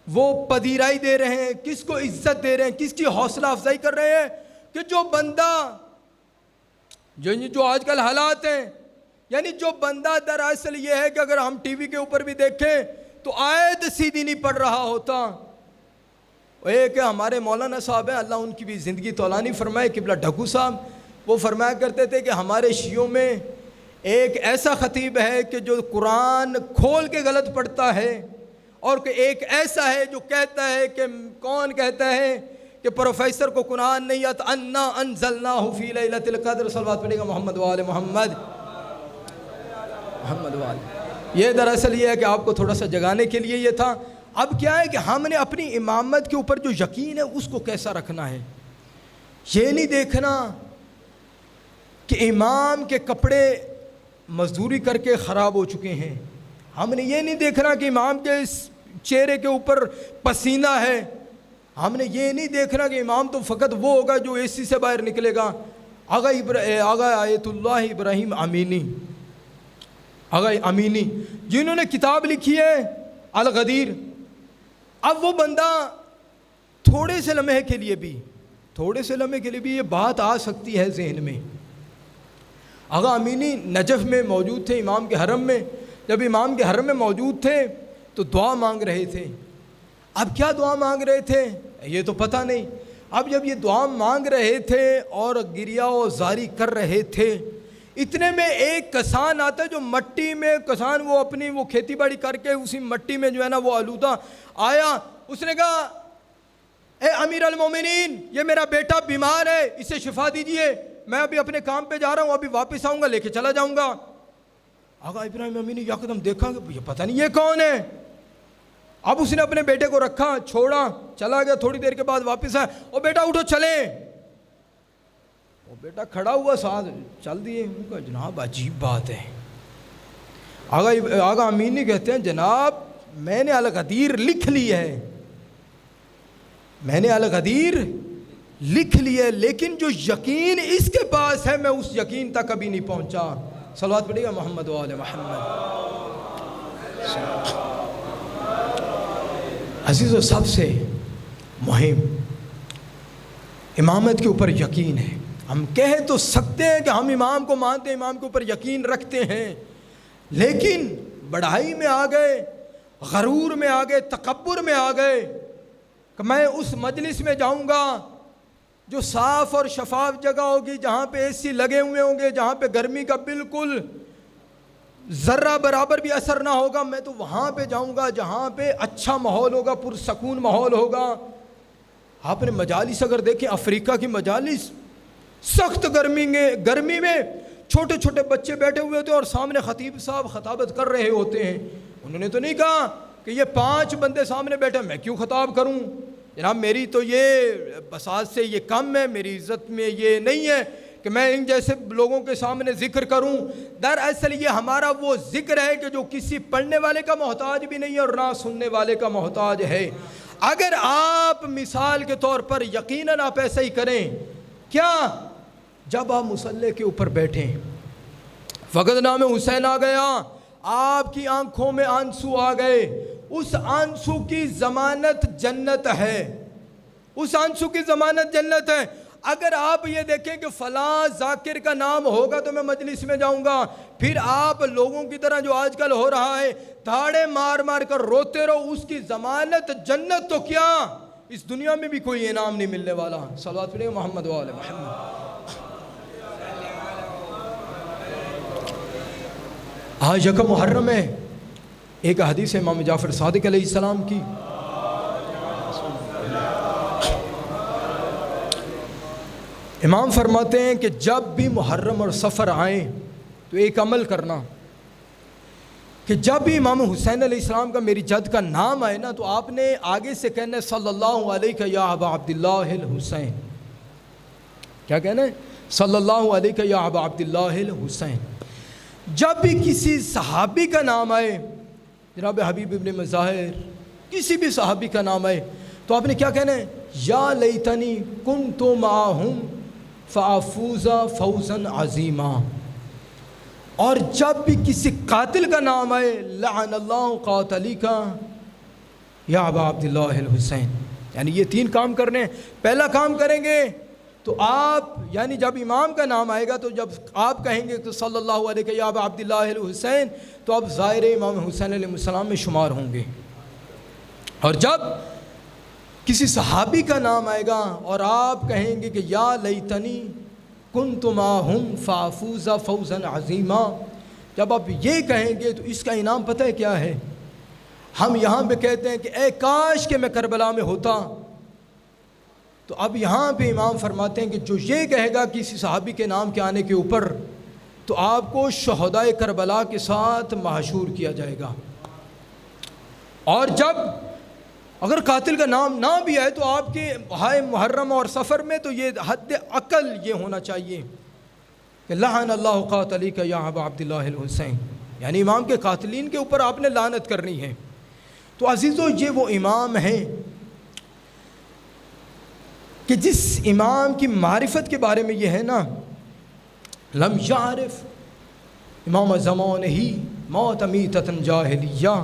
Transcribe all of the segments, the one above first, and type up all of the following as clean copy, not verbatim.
وہ پذیرائی دے رہے ہیں، کس کو عزت دے رہے ہیں، کس کی حوصلہ افزائی کر رہے ہیں کہ جو بندہ جو آج کل حالات ہیں، یعنی جو بندہ دراصل یہ ہے کہ اگر ہم ٹی وی کے اوپر بھی دیکھیں تو آیت سیدھی نہیں پڑھ رہا ہوتا۔ ایک ہمارے مولانا صاحب ہیں، اللہ ان کی بھی زندگی طولانی فرمائے، قبلہ ڈھکو صاحب، وہ فرمایا کرتے تھے کہ ہمارے شیعوں میں ایک ایسا خطیب ہے کہ جو قرآن کھول کے غلط پڑھتا ہے، اور کہ ایک ایسا ہے جو کہتا ہے کہ کون کہتا ہے کہ پروفیسر کو قرآن نہیں آتا، انا انزلناہ فی لیلۃ القدر، صلوات پڑھے گا محمد وآل محمد، محمد وآل۔ یہ دراصل یہ ہے کہ آپ کو تھوڑا سا جگانے کے لیے یہ تھا۔ اب کیا ہے کہ ہم نے اپنی امامت کے اوپر جو یقین ہے اس کو کیسا رکھنا ہے، یہ نہیں دیکھنا کہ امام کے کپڑے مزدوری کر کے خراب ہو چکے ہیں، ہم نے یہ نہیں دیکھنا کہ امام کے چہرے کے اوپر پسینہ ہے، ہم نے یہ نہیں دیکھنا کہ امام تو فقط وہ ہوگا جو اے سی سے باہر نکلے گا۔ آغا آیت اللہ ابراہیم امینی جنہوں نے کتاب لکھی ہے الغدیر، اب وہ بندہ تھوڑے سے لمحے کے لیے بھی یہ بات آ سکتی ہے ذہن میں۔ آغا امینی نجف میں موجود تھے امام کے حرم میں، جب امام کے حرم میں موجود تھے تو دعا مانگ رہے تھے۔ اب کیا دعا مانگ رہے تھے یہ تو پتہ نہیں، اب جب یہ دعا مانگ رہے تھے اور گریہ و زاری کر رہے تھے، اتنے میں ایک کسان آتا ہے جو مٹی میں کسان وہ اپنی وہ کھیتی باڑی کر کے اسی مٹی میں جو ہے نا وہ آلودہ آیا، اس نے کہا اے امیر المومنین یہ میرا بیٹا بیمار ہے، اسے شفا دیجئے، میں ابھی اپنے کام پہ جا رہا ہوں، ابھی واپس آؤں گا لے کے چلا جاؤں گا۔ آقا ابراہیم امینی یکدم دیکھا کہ یہ پتہ نہیں یہ کون ہے، اب اس نے اپنے بیٹے کو رکھا، چھوڑا، چلا گیا، تھوڑی دیر کے بعد واپس آیا، او بیٹا اٹھو چلیں، وہ بیٹا کھڑا ہوا ساتھ چل دیے۔ ان کا جناب عجیب بات ہے، آقا امینی کہتے ہیں جناب میں نے الغدیر لکھ لی ہے، لیکن جو یقین اس کے پاس ہے میں اس یقین تک کبھی نہیں پہنچا۔ صلوات پڑھیے گا محمد وآل محمد۔ عزیزو سب سے مہم امامت کے اوپر یقین ہے۔ ہم کہہ تو سکتے ہیں کہ ہم امام کو مانتے ہیں، امام کے اوپر یقین رکھتے ہیں، لیکن بڑائی میں آ گئے، غرور میں آ گئے، تکبر میں آ گئے کہ میں اس مجلس میں جاؤں گا جو صاف اور شفاف جگہ ہوگی، جہاں پہ اے سی لگے ہوئے ہوں گے، جہاں پہ گرمی کا بالکل ذرہ برابر بھی اثر نہ ہوگا، میں تو وہاں پہ جاؤں گا جہاں پہ اچھا ماحول ہوگا، پرسکون ماحول ہوگا۔ آپ نے مجالس اگر دیکھیں افریقہ کی مجالس، سخت گرمی میں چھوٹے چھوٹے بچے بیٹھے ہوئے ہوتے ہیں اور سامنے خطیب صاحب خطابت کر رہے ہوتے ہیں۔ انہوں نے تو نہیں کہا کہ یہ 5 بندے سامنے بیٹھے میں کیوں خطاب کروں، جناب میری تو یہ بساط سے یہ کم ہے، میری عزت میں یہ نہیں ہے کہ میں ان جیسے لوگوں کے سامنے ذکر کروں۔ دراصل یہ ہمارا وہ ذکر ہے کہ جو کسی پڑھنے والے کا محتاج بھی نہیں ہے اور نہ سننے والے کا محتاج ہے۔ اگر آپ مثال کے طور پر یقیناً آپ ایسا ہی کریں، کیا جب آپ مصلی کے اوپر بیٹھیں، فقط نام حسین آ گیا، آپ کی آنکھوں میں آنسو آ گئے، اس آنسو کی ضمانت جنت ہے، اس آنسو کی ضمانت جنت ہے۔ اگر آپ یہ دیکھیں کہ فلاں ذاکر کا نام ہوگا تو میں مجلس میں جاؤں گا، پھر آپ لوگوں کی طرح جو آج کل ہو رہا ہے دھاڑے مار مار کر روتے رہو، اس کی ضمانت جنت تو کیا اس دنیا میں بھی کوئی انعام نہیں ملنے والا۔ صلوات پڑھیں محمد وآل محمد۔ آج یکم محرم ہے، ایک حدیث ہے امام جعفر صادق علیہ السلام کی، امام فرماتے ہیں کہ جب بھی محرم اور سفر آئیں تو ایک عمل کرنا کہ جب بھی امام حسین علیہ السلام کا میری جد کا نام آئے نا تو آپ نے آگے سے کہنا ہے صلی اللہ علیہ یا ابا عبداللہ الحسین، کیا کہنا ہے؟ صلی اللہ علیہ یا ابا عبداللہ الحسین۔ جب بھی کسی صحابی کا نام آئے، جناب حبیب ابن مظاہر، کسی بھی صحابی کا نام آئے تو آپ نے کیا کہنا ہے؟ یا لیتنی کنت معہم فافوز فوزا عظیما۔ اور جب بھی کسی قاتل کا نام آئے لعن اللہ قاتلی کا یا ابا عبداللہ الحسین، یعنی یہ 3 کام کرنے ہیں۔ پہلا کام کریں گے تو آپ یعنی جب امام کا نام آئے گا تو جب آپ کہیں گے تو صلی اللہ علیہ یا ابا عبداللہ الحسین، تو آپ ظاہر امام حسین علیہ السلام میں شمار ہوں گے۔ اور جب کسی صحابی کا نام آئے گا اور آپ کہیں گے کہ یا لیتنی کنت معہم فافوز فوزا عظیما، جب آپ یہ کہیں گے تو اس کا انعام پتہ ہے کیا ہے؟ ہم یہاں پہ کہتے ہیں کہ اے کاش کہ میں کربلا میں ہوتا، تو اب یہاں پہ امام فرماتے ہیں کہ جو یہ کہے گا کسی صحابی کے نام کے آنے کے اوپر، تو آپ کو شہدائے کربلا کے ساتھ محشور کیا جائے گا۔ اور جب اگر قاتل کا نام نہ بھی آئے تو آپ کے ہائے محرم اور سفر میں تو یہ حد عقل یہ ہونا چاہیے کہ لعن اللہ قاتلیک یا ابا عبداللہ الحسین، یعنی امام کے قاتلین کے اوپر آپ نے لعنت کرنی ہے۔ تو عزیزو یہ وہ امام ہیں کہ جس امام کی معرفت کے بارے میں یہ ہے نا، لم یعرف امام زمانہ ہی موت میتۃ جاہلیہ،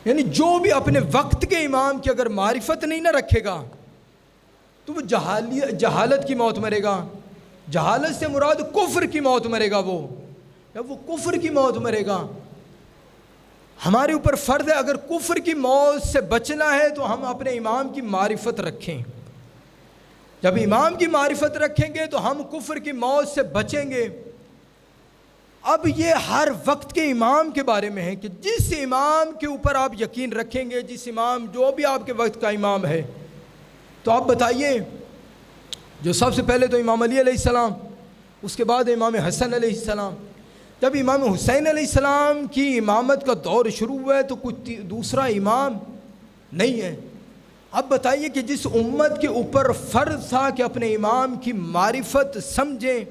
یعنی جو بھی اپنے وقت کے امام کی اگر معرفت نہیں نہ رکھے گا تو وہ جہالت کی موت مرے گا۔ جہالت سے مراد کفر کی موت مرے گا، وہ کفر کی موت مرے گا۔ ہمارے اوپر فرض ہے اگر کفر کی موت سے بچنا ہے تو ہم اپنے امام کی معرفت رکھیں۔ جب امام کی معرفت رکھیں گے تو ہم کفر کی موت سے بچیں گے۔ اب یہ ہر وقت کے امام کے بارے میں ہے کہ جس امام کے اوپر آپ یقین رکھیں گے، جس امام جو بھی آپ کے وقت کا امام ہے، تو آپ بتائیے، جو سب سے پہلے تو امام علی علیہ السلام، اس کے بعد امام حسن علیہ السلام۔ جب امام حسین علیہ السلام کی امامت کا دور شروع ہوا ہے تو کچھ دوسرا امام نہیں ہے۔ اب بتائیے کہ جس امت کے اوپر فرض تھا کہ اپنے امام کی معرفت سمجھیں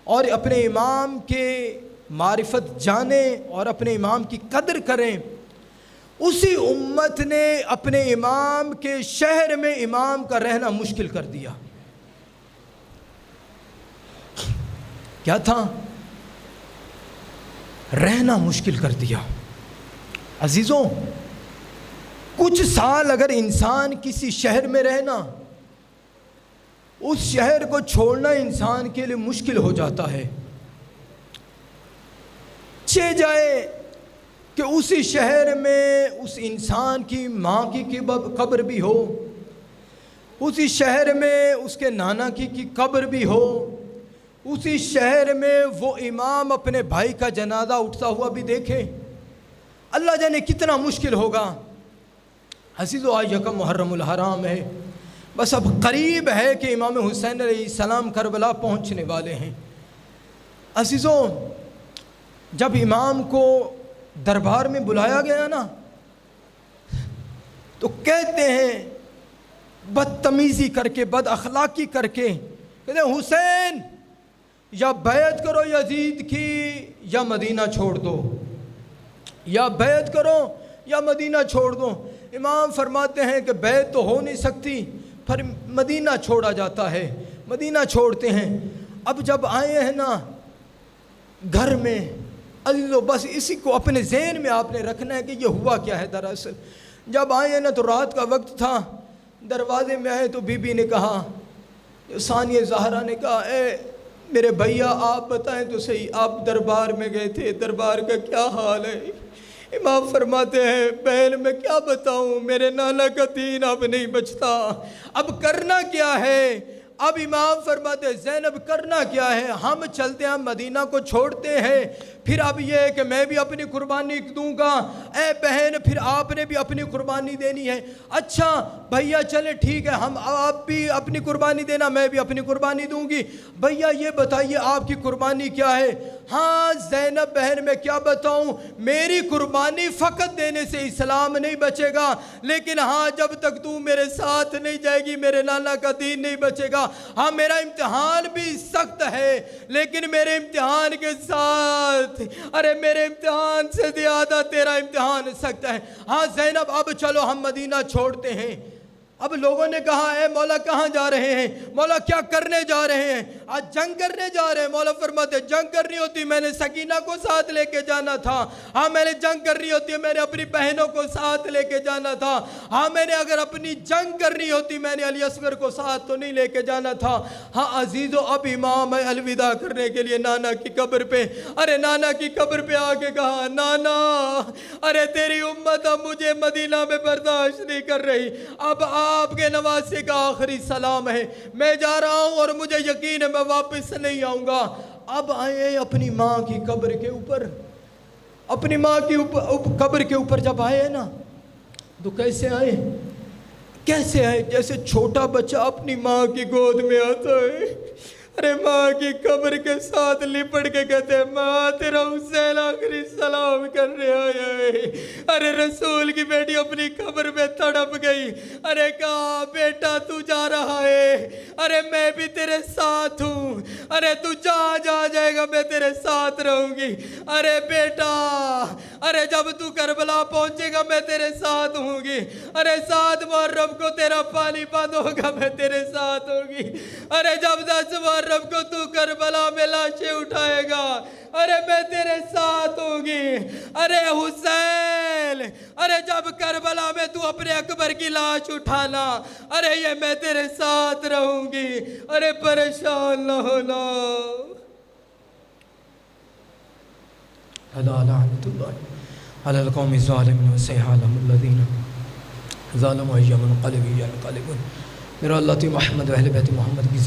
اور اپنے امام کے معرفت جانیں اور اپنے امام کی قدر کریں، اسی امت نے اپنے امام کے شہر میں امام کا رہنا مشکل کر دیا۔ کیا تھا؟ رہنا مشکل کر دیا۔ عزیزوں، کچھ سال اگر انسان کسی شہر میں رہنا، اس شہر کو چھوڑنا انسان کے لیے مشکل ہو جاتا ہے۔ چہ جائے کہ اسی شہر میں اس انسان کی ماں کی قبر بھی ہو، اسی شہر میں اس کے نانا کی قبر بھی ہو، اسی شہر میں وہ امام اپنے بھائی کا جنازہ اٹھتا ہوا بھی دیکھے، اللہ جانے کتنا مشکل ہوگا۔ عزیزو، آج یکم محرم الحرام ہے، بس اب قریب ہے کہ امام حسین علیہ السلام کربلا پہنچنے والے ہیں۔ عزیزو، جب امام کو دربار میں بلایا گیا نا، تو کہتے ہیں بدتمیزی کر کے، بد اخلاقی کر کے، کہتے ہیں حسین یا بیعت کرو یزید کی یا مدینہ چھوڑ دو، یا بیعت کرو یا مدینہ چھوڑ دو۔ امام فرماتے ہیں کہ بیعت تو ہو نہیں سکتی، پھر مدینہ چھوڑا جاتا ہے، مدینہ چھوڑتے ہیں۔ اب جب آئے ہیں نا گھر میں، عزیزو بس اسی کو اپنے ذہن میں آپ نے رکھنا ہے کہ یہ ہوا کیا ہے دراصل۔ جب آئے ہیں نا تو رات کا وقت تھا، دروازے میں آئے تو بی بی نے کہا، ثانیہ زہرا نے کہا، اے میرے بھیا آپ بتائیں تو صحیح، آپ دربار میں گئے تھے، دربار کا کیا حال ہے؟ امام فرماتے ہیں بہن میں کیا بتاؤں، میرے نانا کا دین اب نہیں بچتا، اب کرنا کیا ہے؟ اب امام فرماتے ہیں زینب کرنا کیا ہے، ہم چلتے ہیں، مدینہ کو چھوڑتے ہیں، پھر اب یہ ہے کہ میں بھی اپنی قربانی دوں گا۔ اے بہن پھر آپ نے بھی اپنی قربانی دینی ہے۔ اچھا بھیا چلے ٹھیک ہے، ہم آپ بھی اپنی قربانی دینا، میں بھی اپنی قربانی دوں گی۔ بھیا یہ بتائیے آپ کی قربانی کیا ہے؟ ہاں زینب بہن میں کیا بتاؤں، میری قربانی فقط دینے سے اسلام نہیں بچے گا، لیکن ہاں جب تک تو میرے ساتھ نہیں جائے گی میرے نانا کا دین نہیں بچے گا۔ ہاں میرا امتحان بھی سخت ہے، لیکن میرے امتحان کے ساتھ، ارے میرے امتحان سے زیادہ تیرا امتحان سخت ہے۔ ہاں زینب اب چلو ہم مدینہ چھوڑتے ہیں۔ اب لوگوں نے کہا اے مولا کہاں جا رہے ہیں، مولا کیا کرنے جا رہے ہیں؟ آج جنگ کرنے جا رہے ہیں. مولا فرماتے ہیں جنگ کرنی ہوتی میں نے سکینہ کو ساتھ لے کے جانا تھا. ہاں میں نے جنگ کرنی ہوتی ہے میں نے اپنی بہنوں کو ساتھ لے کے جانا تھا. ہاں میں نے اگر اپنی جنگ کرنی ہوتی میں نے علی اصغر کو ساتھ تو نہیں لے کے جانا تھا. ہاں عزیزو اب امام ہے الوداع کرنے کے لیے نانا کی قبر پہ. ارے نانا کی قبر پہ آ کے کہا نانا ارے تیری امت اب مجھے مدینہ میں برداشت نہیں کر رہی. اب آپ کے نواسے کا آخری سلام ہے. میں جا رہا ہوں اور مجھے یقین ہے میں واپس نہیں آؤں گا. اب آئے اپنی ماں کی قبر کے اوپر. اپنی ماں کی قبر کے اوپر جب آئے نا تو کیسے آئے؟ کیسے آئے؟ جیسے چھوٹا بچہ اپنی ماں کی گود میں آتا ہے. ارے ماں کی قبر کے ساتھ لپٹ کے کہتے ہیں ماں تیرا حسین آخری سلام کرنے آیا ہے. ارے رسول کی بیٹی اپنی قبر میں تڑپ گئی. ارے کہا بیٹا تو جا رہا ہے ارے میں بھی تیرے ساتھ ہوں. ارے تو جہاں جا جائے گا میں تیرے ساتھ رہوں گی. ارے بیٹا ارے جب تو کربلا پہنچے گا میں تیرے ساتھ ہوں گی. ارے 7 محرم کو تیرا پانی بند ہوگا میں تیرے ساتھ ہوگی. ارے جب 10 محرم کو تو کربلا میں لاشیں اٹھائے گا ارے میں تیرے ساتھ ہوں گی. ارے حسین ارے جب کربلا میں تو اپنے اکبر کی لاش اٹھانا ارے یہ میں تیرے ساتھ رہوں گی. ارے پریشان نہ ہونا. الا لعنت اللہ علی القوم الظالمین وسیحالہم الذین ظالموا ایام القلب ینقلبون. میرا اللہ تی محمد و اہل بیت محمد کی